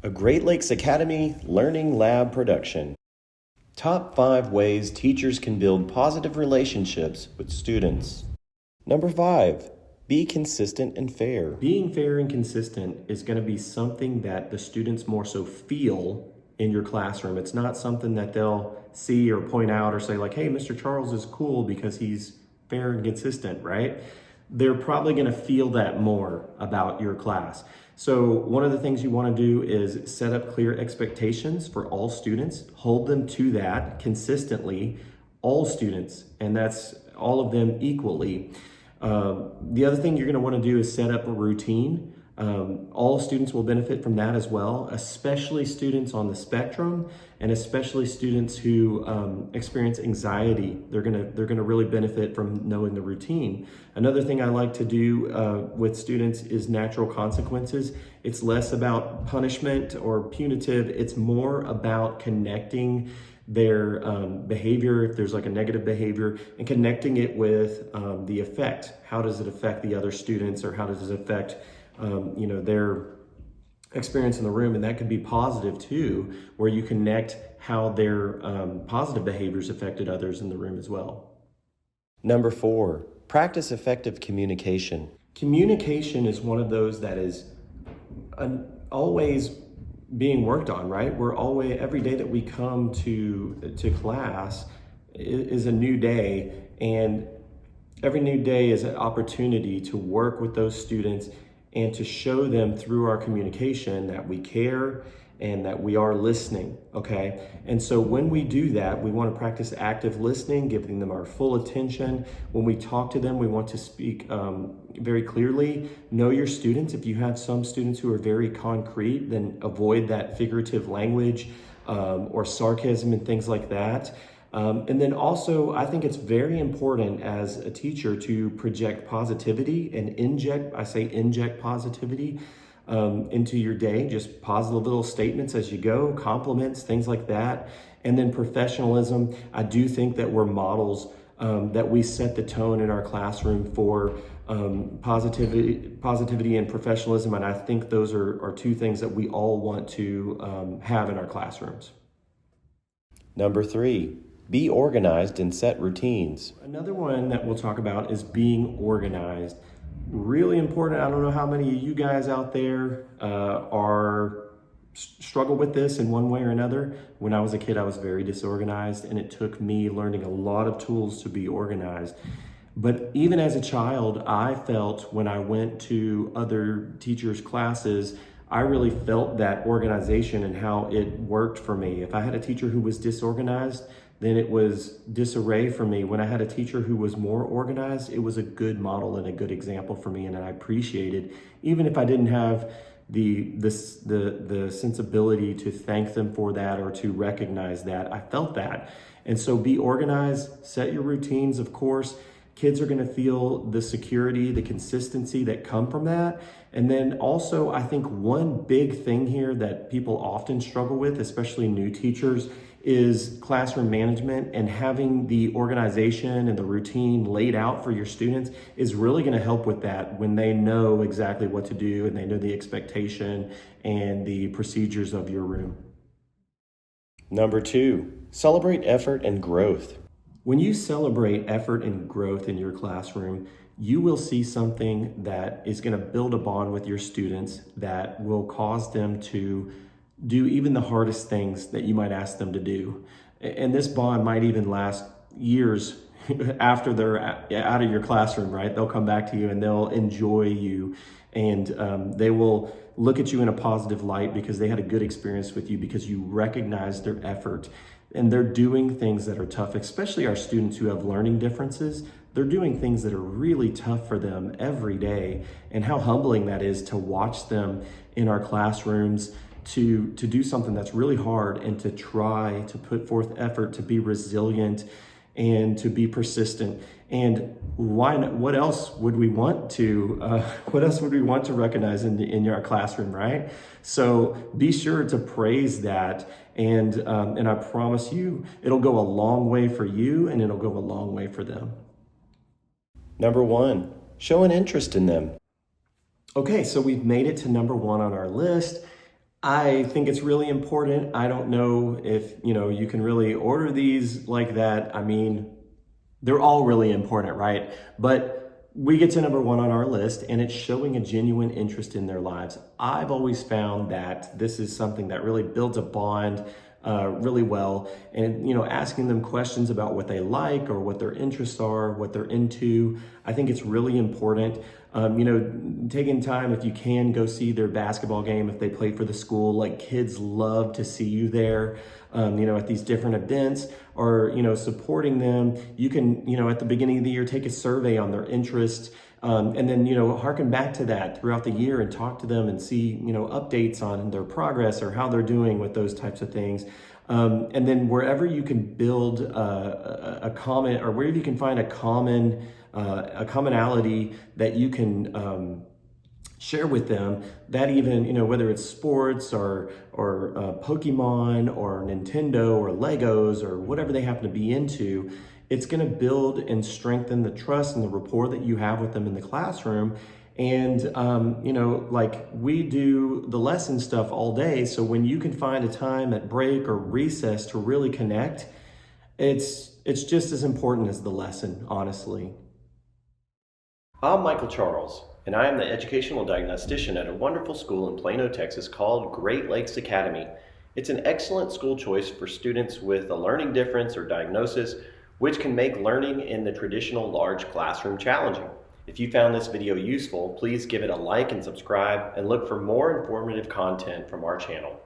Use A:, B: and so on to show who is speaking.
A: A Great Lakes Academy Learning Lab production. Top 5 ways teachers can build positive relationships with students. Number 5, be consistent and fair. Being fair and consistent is going to be something that the students more so feel in your classroom. It's not something that they'll see or point out or say like, hey, Mr. Charles is cool because he's fair and consistent, right? They're probably going to feel that more about your class. So one of the things you want to do is set up clear expectations for all students, hold them to that consistently, all students, and that's all of them equally. The other thing you're going to want to do is set up a routine. All students will benefit from that as well, especially students on the spectrum and especially students who experience anxiety. They're gonna really benefit from knowing the routine. Another thing I like to do with students is natural consequences. It's less about punishment or punitive. It's more about connecting their behavior, if there's like a negative behavior, and connecting it with the effect. How does it affect the other students, or how does it affect their experience in the room? And that could be positive too, where you connect how their positive behaviors affected others in the room as well. Number 4, practice effective communication. Communication is one of those that is always being worked on, right? We're always, every day that we come to class is a new day, and every new day is an opportunity to work with those students and to show them through our communication that we care and that we are listening, okay? And so when we do that, we want to practice active listening, giving them our full attention. When we talk to them, we want to speak very clearly. Know your students. If you have some students who are very concrete, then avoid that figurative language or sarcasm and things like that. And then also, I think it's very important as a teacher to project positivity and inject positivity into your day, just positive little statements as you go, compliments, things like that. And then professionalism. I do think that we're models, that we set the tone in our classroom for positivity and professionalism. And I think those are two things that we all want to have in our classrooms. Number 3, be organized and set routines. Another one that we'll talk about is being organized. Really important. I don't know how many of you guys out there struggle with this in one way or another. When I was a kid, I was very disorganized, and it took me learning a lot of tools to be organized. But even as a child, I felt when I went to other teachers' classes, I really felt that organization and how it worked for me. If I had a teacher who was disorganized, then it was disarray for me. When I had a teacher who was more organized, it was a good model and a good example for me, and I appreciated, even if I didn't have the sensibility to thank them for that or to recognize that, I felt that. And so be organized, set your routines, of course. Kids are gonna feel the security, the consistency that come from that. And then also, I think one big thing here that people often struggle with, especially new teachers, is classroom management, and having the organization and the routine laid out for your students is really going to help with that when they know exactly what to do and they know the expectation and the procedures of your room. Number 2, celebrate effort and growth. When you celebrate effort and growth in your classroom, you will see something that is going to build a bond with your students that will cause them to do even the hardest things that you might ask them to do. And this bond might even last years after they're out of your classroom, right? They'll come back to you and they'll enjoy you, and they will look at you in a positive light because they had a good experience with you, because you recognize their effort. And they're doing things that are tough, especially our students who have learning differences. They're doing things that are really tough for them every day. And how humbling that is to watch them in our classrooms to do something that's really hard and to try to put forth effort, to be resilient and to be persistent. And what else would we want to recognize in our classroom, right? So be sure to praise that, and I promise you it'll go a long way for you, and it'll go a long way for them. Number 1, show an interest in them. Okay, so we've made it to number 1 on our list. I think it's really important. I don't know if, you can really order these like that. I mean, they're all really important, right? But we get to number one on our list, and it's showing a genuine interest in their lives. I've always found that this is something that really builds a bond really well, and asking them questions about what they like or what their interests are, what they're into. I think it's really important. Taking time, if you can, go see their basketball game if they play for the school. Like, kids love to see you there, at these different events, or supporting them. You can, at the beginning of the year, take a survey on their interest. And then, harken back to that throughout the year and talk to them and see, updates on their progress or how they're doing with those types of things. And then wherever you can build a common, or wherever you can find a commonality that you can share with them, that even, whether it's sports or Pokemon or Nintendo or Legos or whatever they happen to be into, it's going to build and strengthen the trust and the rapport that you have with them in the classroom. And, like, we do the lesson stuff all day. So when you can find a time at break or recess to really connect, it's just as important as the lesson, honestly. I'm Michael Charles, and I am the educational diagnostician at a wonderful school in Plano, Texas called Great Lakes Academy. It's an excellent school choice for students with a learning difference or diagnosis, which can make learning in the traditional large classroom challenging. If you found this video useful, please give it a like and subscribe, and look for more informative content from our channel.